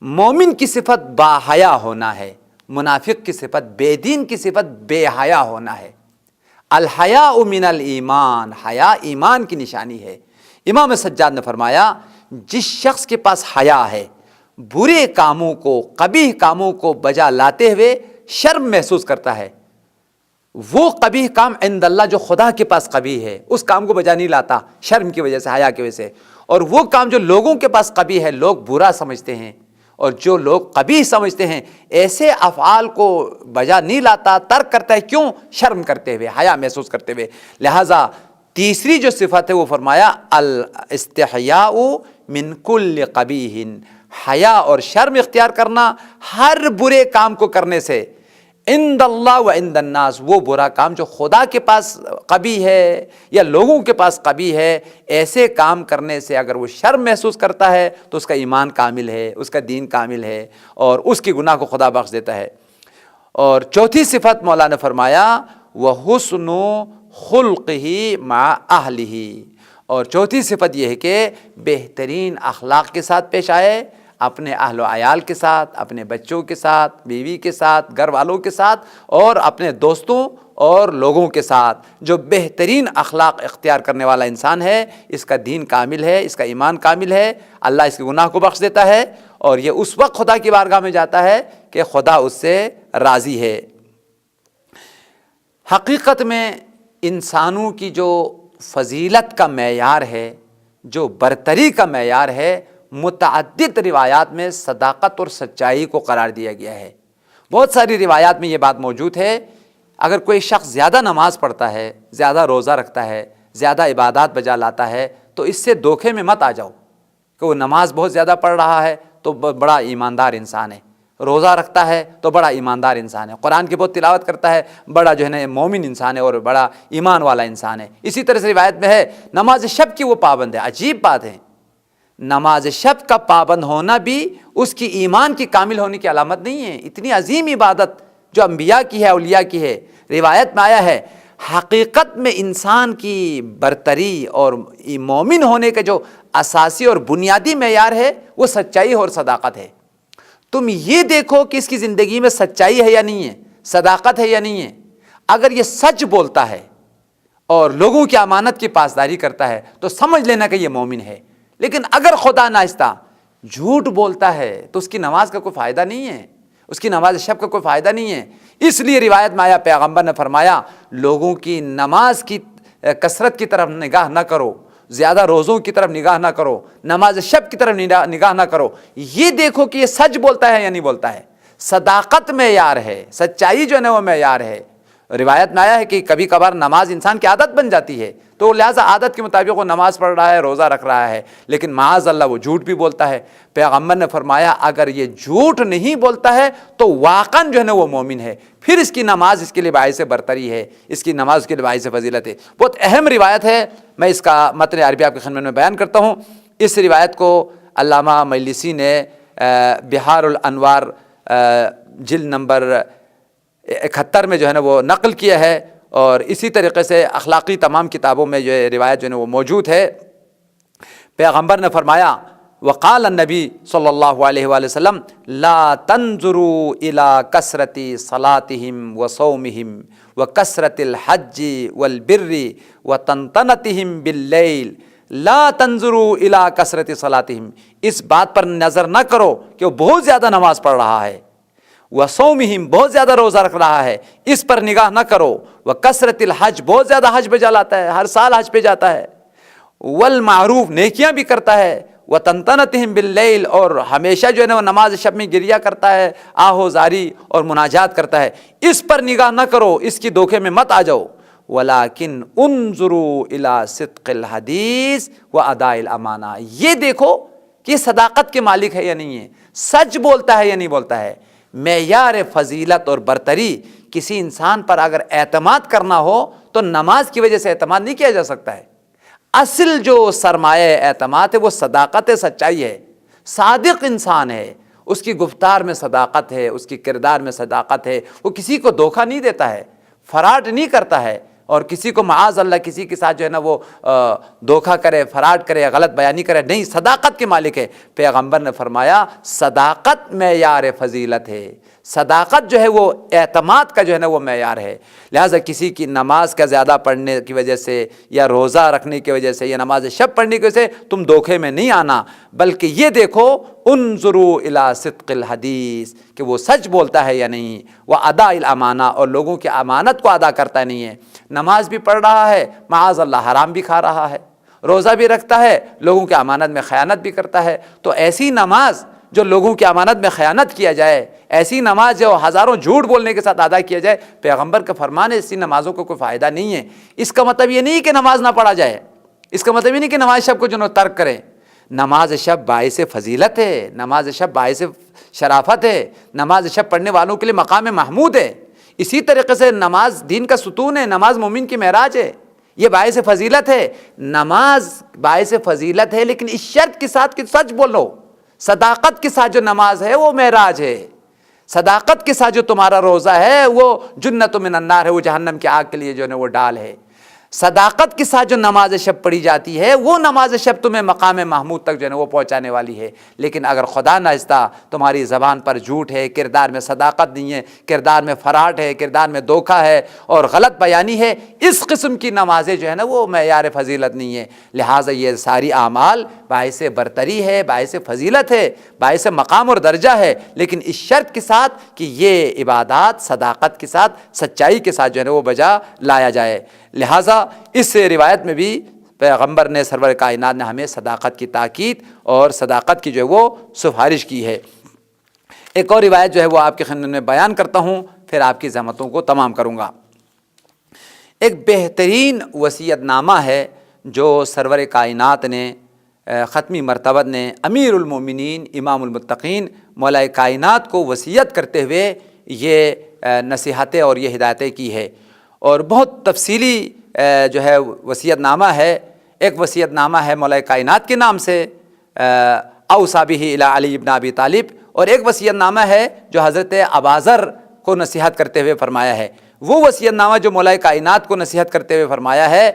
مومن کی صفت با حیا ہونا ہے، منافق کی صفت، بے دین کی صفت بے حیا ہونا ہے۔ الحیاء من الایمان، حیا ایمان کی نشانی ہے۔ امام سجاد نے فرمایا جس شخص کے پاس حیا ہے، برے کاموں کو، قبیح کاموں کو بجا لاتے ہوئے شرم محسوس کرتا ہے، وہ قبیح کام عند اللہ جو خدا کے پاس قبیح ہے اس کام کو بجا نہیں لاتا شرم کی وجہ سے، حیا کی وجہ سے، اور وہ کام جو لوگوں کے پاس قبیح ہے، لوگ برا سمجھتے ہیں اور جو لوگ قبیح سمجھتے ہیں، ایسے افعال کو بجا نہیں لاتا، ترک کرتا ہے، کیوں؟ شرم کرتے ہوئے، حیا محسوس کرتے ہوئے۔ لہٰذا تیسری جو صفت ہے وہ فرمایا الاستحیاء من کل قبیح، حیا اور شرم اختیار کرنا ہر برے کام کو کرنے سے، عند اللہ و عند الناس، وہ برا کام جو خدا کے پاس قبیح ہے یا لوگوں کے پاس قبیح ہے، ایسے کام کرنے سے اگر وہ شرم محسوس کرتا ہے تو اس کا ایمان کامل ہے، اس کا دین کامل ہے اور اس کی گناہ کو خدا بخش دیتا ہے۔ اور چوتھی صفت مولا نے فرمایا وَحُسْنُ خُلْقِهِ مع أَهْلِهِ، اور چوتھی صفت یہ ہے کہ بہترین اخلاق کے ساتھ پیش آئے، اپنے اہل و عیال کے ساتھ، اپنے بچوں کے ساتھ، بیوی کے ساتھ، گھر والوں کے ساتھ اور اپنے دوستوں اور لوگوں کے ساتھ۔ جو بہترین اخلاق اختیار کرنے والا انسان ہے، اس کا دین کامل ہے، اس کا ایمان کامل ہے، اللہ اس کے گناہ کو بخش دیتا ہے اور یہ اس وقت خدا کی بارگاہ میں جاتا ہے کہ خدا اس سے راضی ہے۔ حقیقت میں انسانوں کی جو فضیلت کا معیار ہے، جو برتری کا معیار ہے، متعدد روایات میں صداقت اور سچائی کو قرار دیا گیا ہے۔ بہت ساری روایات میں یہ بات موجود ہے، اگر کوئی شخص زیادہ نماز پڑھتا ہے، زیادہ روزہ رکھتا ہے، زیادہ عبادات بجا لاتا ہے، تو اس سے دھوکے میں مت آ جاؤ کہ وہ نماز بہت زیادہ پڑھ رہا ہے تو بڑا ایماندار انسان ہے، روزہ رکھتا ہے تو بڑا ایماندار انسان ہے، قرآن کی بہت تلاوت کرتا ہے، بڑا جو ہے نا مومن انسان ہے اور بڑا ایمان والا انسان ہے۔ اسی طرح سے روایت میں ہے نماز شب کی وہ پابند ہے۔ عجیب بات ہے، نماز شب کا پابند ہونا بھی اس کی ایمان کی کامل ہونے کی علامت نہیں ہے۔ اتنی عظیم عبادت جو انبیاء کی ہے، اولیاء کی ہے، روایت میں آیا ہے حقیقت میں انسان کی برتری اور مومن ہونے کا جو اساسی اور بنیادی معیار ہے وہ سچائی اور صداقت ہے۔ تم یہ دیکھو کہ اس کی زندگی میں سچائی ہے یا نہیں ہے، صداقت ہے یا نہیں ہے۔ اگر یہ سچ بولتا ہے اور لوگوں کی امانت کی پاسداری کرتا ہے تو سمجھ لینا کہ یہ مومن ہے۔ لیکن اگر خدا ناخواستہ جھوٹ بولتا ہے تو اس کی نماز کا کوئی فائدہ نہیں ہے، اس کی نماز شب کا کوئی فائدہ نہیں ہے۔ اس لیے روایت میں آیا، پیغمبر نے فرمایا لوگوں کی نماز کی کثرت کی طرف نگاہ نہ کرو، زیادہ روزوں کی طرف نگاہ نہ کرو، نماز شب کی طرف نگاہ نہ کرو، یہ دیکھو کہ یہ سچ بولتا ہے یا نہیں بولتا ہے۔ صداقت معیار ہے، سچائی جو ہے نا وہ معیار ہے۔ روایت میں آیا ہے کہ کبھی کبھار نماز انسان کی عادت بن جاتی ہے، تو لہٰذا عادت کے مطابق وہ نماز پڑھ رہا ہے، روزہ رکھ رہا ہے، لیکن معاذ اللہ وہ جھوٹ بھی بولتا ہے۔ پیغمبر نے فرمایا اگر یہ جھوٹ نہیں بولتا ہے تو واقعاً جو ہے نا وہ مومن ہے، پھر اس کی نماز اس کے لیے باعث برتری ہے، اس کی نماز اس کے لیے باعث فضیلت ہے۔ بہت اہم روایت ہے، میں اس کا متن عربی آپ کی خدمت میں بیان کرتا ہوں۔ اس روایت کو علامہ مجلسی نے بحار الانوار جلد نمبر 71 میں جو ہے نا وہ نقل کیا ہے، اور اسی طریقے سے اخلاقی تمام کتابوں میں جو ہے روایت جو ہے نا وہ موجود ہے۔ پیغمبر نے فرمایا وقال النبی صلی اللہ علیہ وآلہ وسلم لا تنظروا الى کثرت صلاتهم وصومهم وکثرت الحج والبر وطنطنتهم باللیل، لا تنظروا الى کثرت صلاتهم، اس بات پر نظر نہ کرو کہ وہ بہت زیادہ نماز پڑھ رہا ہے، وصومہم بہت زیادہ روزہ رکھ رہا ہے، اس پر نگاہ نہ کرو، وکثرت الحج بہت زیادہ حج پہ جاتا ہے، ہر سال حج پہ جاتا ہے، والمعروف نیکیاں بھی کرتا ہے، وطنطنتہم باللیل اور ہمیشہ جو ہے نا وہ نماز شب میں گریہ کرتا ہے، آہ و زاری اور مناجات کرتا ہے، اس پر نگاہ نہ کرو، اس کی دھوکے میں مت آ جاؤ۔ ولیکن انظروا الی صدق الحدیث واداء الامانہ، یہ دیکھو کہ صداقت کے مالک ہے یا نہیں ہے، سچ بولتا ہے یا نہیں بولتا ہے۔ معیار فضیلت اور برتری کسی انسان پر اگر اعتماد کرنا ہو تو نماز کی وجہ سے اعتماد نہیں کیا جا سکتا ہے۔ اصل جو سرمایہ اعتماد ہے وہ صداقت ہے، سچائی ہے۔ صادق انسان ہے، اس کی گفتار میں صداقت ہے، اس کی کردار میں صداقت ہے، وہ کسی کو دھوکہ نہیں دیتا ہے، فراڈ نہیں کرتا ہے، اور کسی کو معاذ اللہ کسی کے ساتھ جو ہے نا وہ دھوکہ کرے، فراڈ کرے، غلط بیانی کرے، نہیں، صداقت کے مالک ہے۔ پیغمبر نے فرمایا صداقت معیار فضیلت ہے، صداقت جو ہے وہ اعتماد کا جو ہے نا وہ معیار ہے۔ لہٰذا کسی کی نماز کا زیادہ پڑھنے کی وجہ سے یا روزہ رکھنے کی وجہ سے یا نماز شب پڑھنے کی وجہ سے تم دھوکے میں نہیں آنا، بلکہ یہ دیکھو انظروا الی صدق الحدیث کہ وہ سچ بولتا ہے یا نہیں، واداء الامانہ اور لوگوں کی امانت کو ادا کرتا نہیں ہے۔ نماز بھی پڑھ رہا ہے، معاذ اللہ حرام بھی کھا رہا ہے، روزہ بھی رکھتا ہے، لوگوں کی امانت میں خیانت بھی کرتا ہے، تو ایسی نماز جو لوگوں کی امانت میں خیانت کیا جائے، ایسی نماز جو ہزاروں جھوٹ بولنے کے ساتھ ادا کیا جائے، پیغمبر کا فرمان ہے ایسی نمازوں کو کوئی فائدہ نہیں ہے۔ اس کا مطلب یہ نہیں کہ نماز نہ پڑھا جائے، اس کا مطلب یہ نہیں کہ نماز شب کو جو ترک کریں۔ نماز شب باعث فضیلت ہے، نماز شب باعث شرافت ہے، نماز شب پڑھنے والوں کے لیے مقام محمود ہے۔ اسی طریقے سے نماز دین کا ستون ہے، نماز مومن کی معراج ہے، یہ باعث فضیلت ہے۔ نماز باعث فضیلت ہے لیکن اس شرط کے ساتھ کہ سچ بولو، صداقت کے ساتھ جو نماز ہے وہ معراج ہے، صداقت کے ساتھ جو تمہارا روزہ ہے وہ جنت من النار ہے، وہ جہنم کی آگ کے لیے جو ہے وہ ڈال ہے۔ صداقت کے ساتھ جو نماز شب پڑھی جاتی ہے وہ نماز شب تمہیں مقام محمود تک جو ہے وہ پہنچانے والی ہے۔ لیکن اگر خدا ناخواستہ تمہاری زبان پر جھوٹ ہے، کردار میں صداقت نہیں ہے، کردار میں فراڈ ہے، کردار میں دھوکہ ہے اور غلط بیانی ہے، اس قسم کی نمازیں جو ہے نا وہ معیار فضیلت نہیں ہے۔ لہٰذا یہ ساری اعمال باعث برتری ہے، باعث فضیلت ہے، باعث مقام اور درجہ ہے، لیکن اس شرط کے ساتھ کہ یہ عبادات صداقت کے ساتھ، سچائی کے ساتھ جو ہے نا وہ بجا لایا جائے۔ لہٰذا اس روایت میں بھی پیغمبر نے سرور کائنات نے ہمیں صداقت کی تاکید اور صداقت کی جو ہے وہ سفارش کی ہے۔ ایک اور روایت جو ہے وہ آپ کے خدمت میں بیان کرتا ہوں، پھر آپ کی زحمتوں کو تمام کروں گا۔ ایک بہترین وصیت نامہ ہے جو سرور کائنات نے ختمی مرتبہ نے امیر المومنین امام المتقین مولا کائنات کو وصیت کرتے ہوئے یہ نصیحتیں اور یہ ہدایتیں کی ہے، اور بہت تفصیلی جو ہے وصیت نامہ ہے۔ ایک وصیت نامہ ہے مولا کائنات کے نام سے اوصی بہ الی علی بن ابی طالب، اور ایک وصیت نامہ ہے جو حضرت اباذر کو نصیحت کرتے ہوئے فرمایا ہے۔ وہ وصیت نامہ جو مولا کائنات کو نصیحت کرتے ہوئے فرمایا ہے،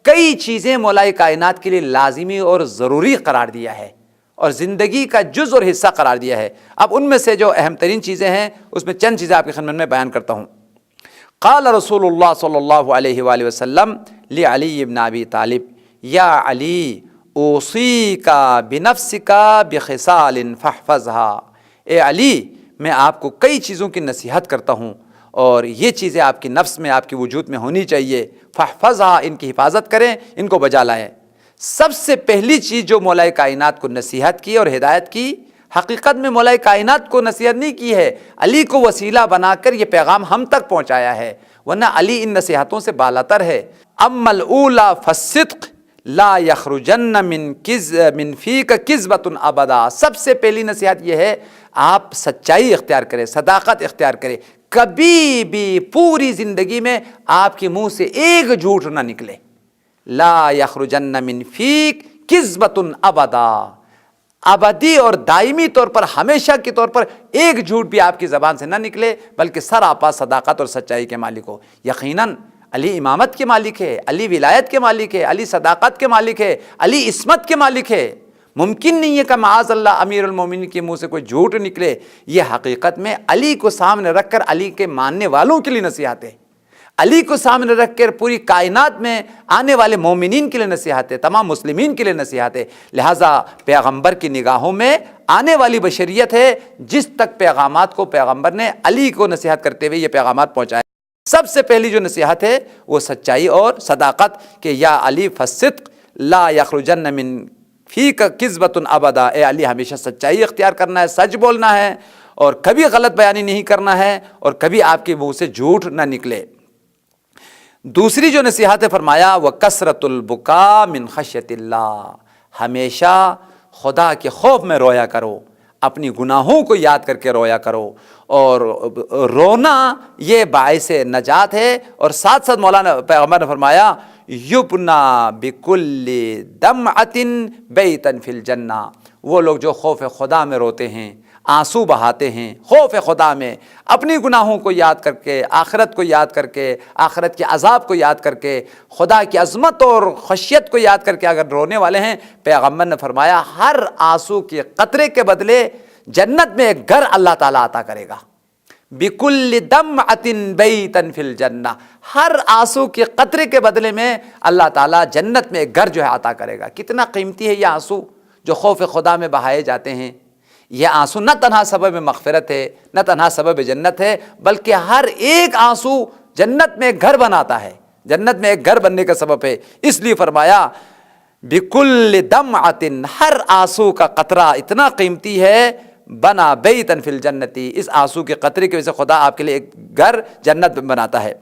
کئی چیزیں مولا کائنات کے لیے لازمی اور ضروری قرار دیا ہے، اور زندگی کا جز اور حصہ قرار دیا ہے۔ اب ان میں سے جو اہم ترین چیزیں ہیں اس میں چند چیزیں آپ کی خدمت میں بیان کرتا ہوں۔ قال رسول اللہ صلی اللہ علیہ وآلہ وسلم لعلی بن ابی طالب یا علی اوصیک بنفسک بخصال فاحفظها، اے علی میں آپ کو کئی چیزوں کی نصیحت کرتا ہوں اور یہ چیزیں آپ کی نفس میں، آپ کی وجود میں ہونی چاہیے، فاحفظها، ان کی حفاظت کریں، ان کو بجا لائیں۔ سب سے پہلی چیز جو مولا کائنات کو نصیحت کی اور ہدایت کی، حقیقت میں مولا کائنات کو نصیحت نہیں کی ہے، علی کو وسیلہ بنا کر یہ پیغام ہم تک پہنچایا ہے، ورنہ علی ان نصیحتوں سے بالاتر ہے۔ اما الاولی فالصدق لا یخرجن من فیک کذبۃ ابدا، سب سے پہلی نصیحت یہ ہے آپ سچائی اختیار کریں، صداقت اختیار کریں، کبھی بھی پوری زندگی میں آپ کے منہ سے ایک جھوٹ نہ نکلے۔ لا یخرجن من فیک کذبۃ ابدا، ابدی اور دائمی طور پر، ہمیشہ کے طور پر ایک جھوٹ بھی آپ کی زبان سے نہ نکلے، بلکہ سراپا صداقت اور سچائی کے مالک ہو۔ یقیناً علی امامت کے مالک ہے، علی ولایت کے مالک ہے، علی صداقت کے مالک ہے، علی عصمت کے مالک ہے۔ ممکن نہیں ہے کہ معاذ اللہ امیر المومنین کے منہ سے کوئی جھوٹ نکلے۔ یہ حقیقت میں علی کو سامنے رکھ کر علی کے ماننے والوں کے لیے نصیحت ہے، علی کو سامنے رکھ کر پوری کائنات میں آنے والے مومنین کے لیے نصیحت ہے، تمام مسلمین کے لیے نصیحت ہے۔ لہٰذا پیغمبر کی نگاہوں میں آنے والی بشریت ہے جس تک پیغامات کو پیغمبر نے علی کو نصیحت کرتے ہوئے یہ پیغامات پہنچائے۔ سب سے پہلی جو نصیحت ہے وہ سچائی اور صداقت، کہ یا علی فالصدق لا یخرجن من فیک کذبۃ ابدا، اے علی ہمیشہ سچائی اختیار کرنا ہے، سچ بولنا ہے اور کبھی غلط بیانی نہیں کرنا ہے اور کبھی آپ کے منہ سے جھوٹ نہ نکلے۔ دوسری جو نصیحت ہے فرمایا وَكَثْرَةُ الْبُكَاءِ مِنْ خَشْيَةِ اللَّهِ، ہمیشہ خدا کے خوف میں رویا کرو، اپنی گناہوں کو یاد کر کے رویا کرو، اور رونا یہ باعث نجات ہے۔ اور ساتھ ساتھ مولانا پیغمبر نے فرمایا یُبْنَى بِكُلِّ دَمْعَةٍ بَيْتًا فِي الْجَنَّةِ، وہ لوگ جو خوف خدا میں روتے ہیں، آنسو بہاتے ہیں خوف خدا میں، اپنی گناہوں کو یاد کر کے، آخرت کو یاد کر کے، آخرت کے عذاب کو یاد کر کے، خدا کی عظمت اور خشیت کو یاد کر کے اگر رونے والے ہیں، پیغمبر نے فرمایا ہر آنسو کے قطرے کے بدلے جنت میں ایک گھر اللہ تعالیٰ عطا کرے گا۔ بِكُلِّ دَمْعَةٍ بَيْتًا فِي الْجَنَّةِ، ہر آنسو کے قطرے کے بدلے میں اللہ تعالیٰ جنت میں ایک گھر جو ہے عطا کرے گا۔ کتنا قیمتی ہے یہ آنسو جو خوف خدا میں بہائے جاتے ہیں۔ یہ آنسو نہ تنہا سبب مغفرت ہے، نہ تنہا سبب جنت ہے، بلکہ ہر ایک آنسو جنت میں ایک گھر بناتا ہے، جنت میں ایک گھر بننے کا سبب ہے۔ اس لیے فرمایا بِكُلِّ دَمْعَةٍ، ہر آنسو کا قطرہ اتنا قیمتی ہے، بنا بیتن فی الجنتی، اس آنسو کے قطرے کی وجہ سے خدا آپ کے لیے ایک گھر جنت میں بناتا ہے۔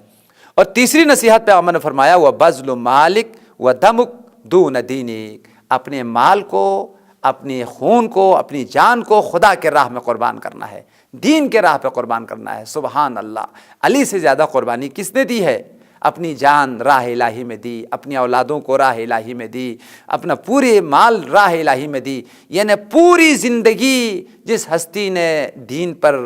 اور تیسری نصیحت پہ پیغمبر نے فرمایا وَبَذْلُ مَالِكَ وَدَمُكَ دُونَ دِینِكَ، اپنے مال کو، اپنی خون کو، اپنی جان کو خدا کے راہ میں قربان کرنا ہے، دین کے راہ پہ قربان کرنا ہے۔ سبحان اللہ، علی سے زیادہ قربانی کس نے دی ہے؟ اپنی جان راہ الہی میں دی، اپنی اولادوں کو راہ الہی میں دی، اپنا پورے مال راہ الہی میں دی، یعنی پوری زندگی جس ہستی نے دین پر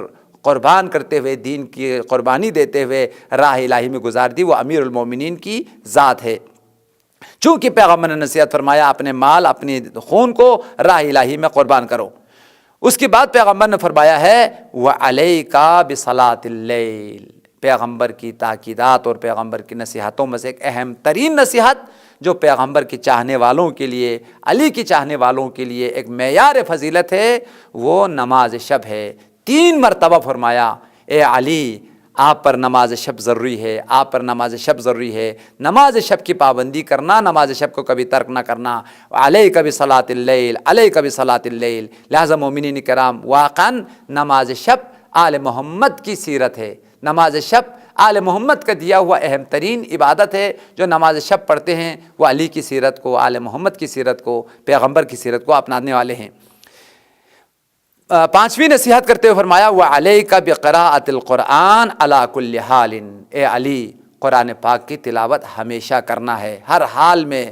قربان کرتے ہوئے، دین کی قربانی دیتے ہوئے راہ الہی میں گزار دی، وہ امیر المومنین کی ذات ہے۔ چونکہ پیغمبر نے نصیحت فرمایا اپنے مال، اپنی خون کو راہ الہی میں قربان کرو۔ اس کے بعد پیغمبر نے فرمایا ہے وَعَلَيْكَ بِصَلَاةِ اللَّيْلِ، پیغمبر کی تاکیدات اور پیغمبر کی نصیحتوں میں سے ایک اہم ترین نصیحت جو پیغمبر کی چاہنے والوں کے لیے، علی کی چاہنے والوں کے لیے ایک معیار فضیلت ہے، وہ نماز شب ہے۔ 3 مرتبہ فرمایا اے علی آپ پر نماز شب ضروری ہے، آپ پر نماز شب ضروری ہے، نماز شب کی پابندی کرنا، نماز شب کو کبھی ترک نہ کرنا۔ علیک بصلاۃ اللیل، علیک بصلاۃ اللیل۔ لہٰذا مومنین کرام، واقعاً نماز شب آل محمد کی سیرت ہے، نماز شب آل محمد کا دیا ہوا اہم ترین عبادت ہے۔ جو نماز شب پڑھتے ہیں وہ علی کی سیرت کو، آل محمد کی سیرت کو، پیغمبر کی سیرت کو اپنانے والے ہیں۔ 5ویں نصیحت کرتے ہوئے فرمایا وَعَلَيْكَ بِقِرَاءَةِ الْقُرْآنِ عَلَى كُلِّ حَالٍ، اے علی قرآن پاک کی تلاوت ہمیشہ کرنا ہے، ہر حال میں،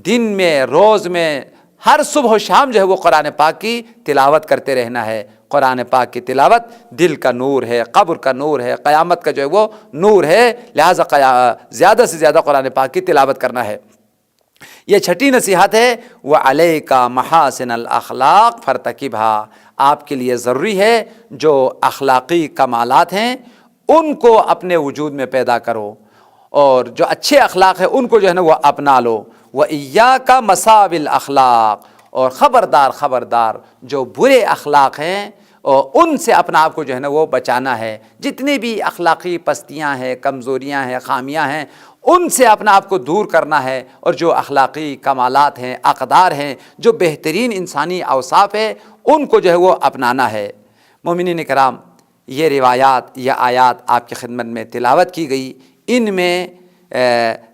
دن میں، روز میں، ہر صبح و شام جو ہے وہ قرآن پاک کی تلاوت کرتے رہنا ہے۔ قرآن پاک کی تلاوت دل کا نور ہے، قبر کا نور ہے، قیامت کا جو ہے وہ نور ہے، لہٰذا زیادہ سے زیادہ قرآن پاک کی تلاوت کرنا ہے۔ یہ چھٹی نصیحت ہے، وَعَلَيْكَ مَحَاسِنَ الْأَخْلَاقِ فَارْتَكِبْهَا، آپ کے لیے ضروری ہے جو اخلاقی کمالات ہیں ان کو اپنے وجود میں پیدا کرو، اور جو اچھے اخلاق ہیں ان کو جو ہے نا وہ اپنا لو۔ وَإِيَّاكَ مَسَاوِي الْأَخْلَاقِ، اور خبردار خبردار جو برے اخلاق ہیں اور ان سے اپنا آپ کو جو ہے نا وہ بچانا ہے۔ جتنی بھی اخلاقی پستیاں ہیں، کمزوریاں ہیں، خامیاں ہیں، ان سے اپنا آپ کو دور کرنا ہے، اور جو اخلاقی کمالات ہیں، اقدار ہیں، جو بہترین انسانی اوصاف ہے، ان کو جو ہے وہ اپنانا ہے۔ مومنین کرام، یہ روایات، یہ آیات آپ کی خدمت میں تلاوت کی گئی، ان میں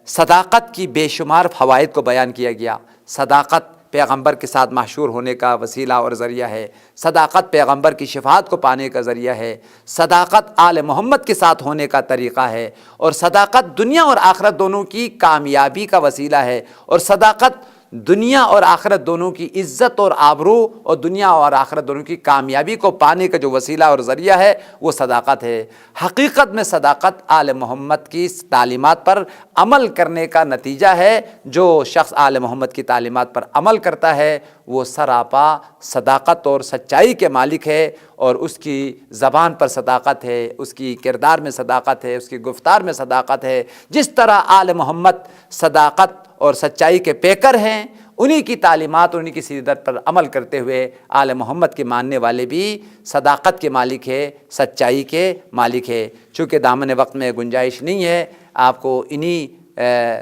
صداقت کی بے شمار فوائد کو بیان کیا گیا۔ صداقت پیغمبر کے ساتھ محشور ہونے کا وسیلہ اور ذریعہ ہے، صداقت پیغمبر کی شفاعت کو پانے کا ذریعہ ہے، صداقت آل محمد کے ساتھ ہونے کا طریقہ ہے، اور صداقت دنیا اور آخرت دونوں کی کامیابی کا وسیلہ ہے، اور صداقت دنیا اور آخرت دونوں کی عزت اور آبرو اور دنیا اور آخرت دونوں کی کامیابی کو پانے کا جو وسیلہ اور ذریعہ ہے وہ صداقت ہے۔ حقیقت میں صداقت آل محمد کی تعلیمات پر عمل کرنے کا نتیجہ ہے۔ جو شخص آل محمد کی تعلیمات پر عمل کرتا ہے وہ سراپا صداقت اور سچائی کے مالک ہے، اور اس کی زبان پر صداقت ہے، اس کی کردار میں صداقت ہے، اس کی گفتار میں صداقت ہے۔ جس طرح آل محمد صداقت اور سچائی کے پیکر ہیں، انہی کی تعلیمات اور انہی کی سیرت پر عمل کرتے ہوئے آل محمد کے ماننے والے بھی صداقت کے مالک ہے، سچائی کے مالک ہے۔ چونکہ دامن وقت میں گنجائش نہیں ہے آپ کو انہی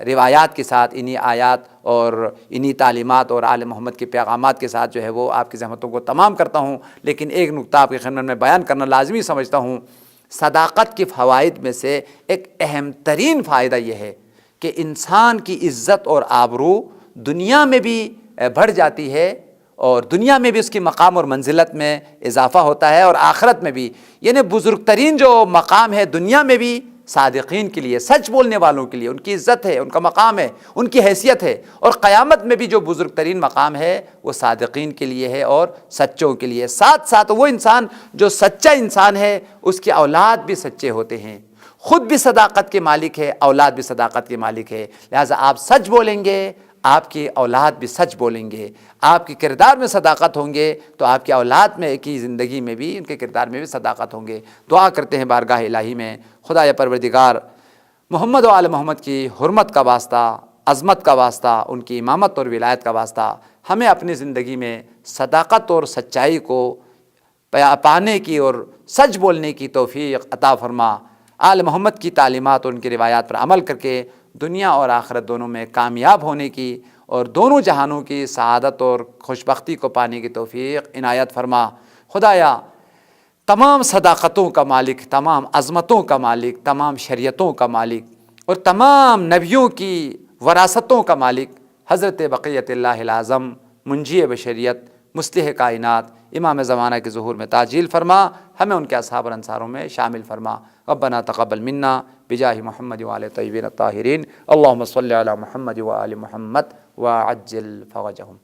روایات کے ساتھ، انہی آیات اور انہی تعلیمات اور آل محمد کے پیغامات کے ساتھ جو ہے وہ آپ کی زحمتوں کو تمام کرتا ہوں، لیکن ایک نقطہ آپ کی خدمت میں بیان کرنا لازمی سمجھتا ہوں۔ صداقت کے فوائد میں سے ایک اہم ترین فائدہ یہ ہے کہ انسان کی عزت اور آبرو دنیا میں بھی بڑھ جاتی ہے، اور دنیا میں بھی اس کی مقام اور منزلت میں اضافہ ہوتا ہے، اور آخرت میں بھی۔ یعنی بزرگ ترین جو مقام ہے دنیا میں بھی صادقین کے لیے، سچ بولنے والوں کے لیے ان کی عزت ہے، ان کا مقام ہے، ان کی حیثیت ہے، اور قیامت میں بھی جو بزرگ ترین مقام ہے وہ صادقین کے لیے ہے اور سچوں کے لیے۔ ساتھ ساتھ وہ انسان جو سچا انسان ہے اس کی اولاد بھی سچے ہوتے ہیں، خود بھی صداقت کے مالک ہے، اولاد بھی صداقت کے مالک ہے۔ لہٰذا آپ سچ بولیں گے، آپ کی اولاد بھی سچ بولیں گے۔ آپ کے کردار میں صداقت ہوں گے تو آپ کی اولاد میں کی زندگی میں بھی، ان کے کردار میں بھی صداقت ہوں گے۔ دعا کرتے ہیں بارگاہ الہی میں، خدائے پروردگار، محمد و آل محمد کی حرمت کا واسطہ، عظمت کا واسطہ، ان کی امامت اور ولایت کا واسطہ، ہمیں اپنی زندگی میں صداقت اور سچائی کو پانے کی اور سچ بولنے کی توفیق عطا فرما۔ آل محمد کی تعلیمات اور ان کی روایات پر عمل کر کے دنیا اور آخرت دونوں میں کامیاب ہونے کی اور دونوں جہانوں کی سعادت اور خوشبختی کو پانے کی توفیق عنایت فرما۔ خدایا، تمام صداقتوں کا مالک، تمام عظمتوں کا مالک، تمام شریعتوں کا مالک اور تمام نبیوں کی وراثتوں کا مالک حضرت بقیت اللہ الاعظم، منجی بشریت، مصلح کائنات، امام زمانہ کے ظہور میں تعجیل فرما، ہمیں ان کے اصحاب اور انصاروں میں شامل فرما۔ ربنا تقبل منا بجاہ محمد وآل طیبین الطاہرین، اللہم صلی علی محمد وآل محمد وعجل فرجہم۔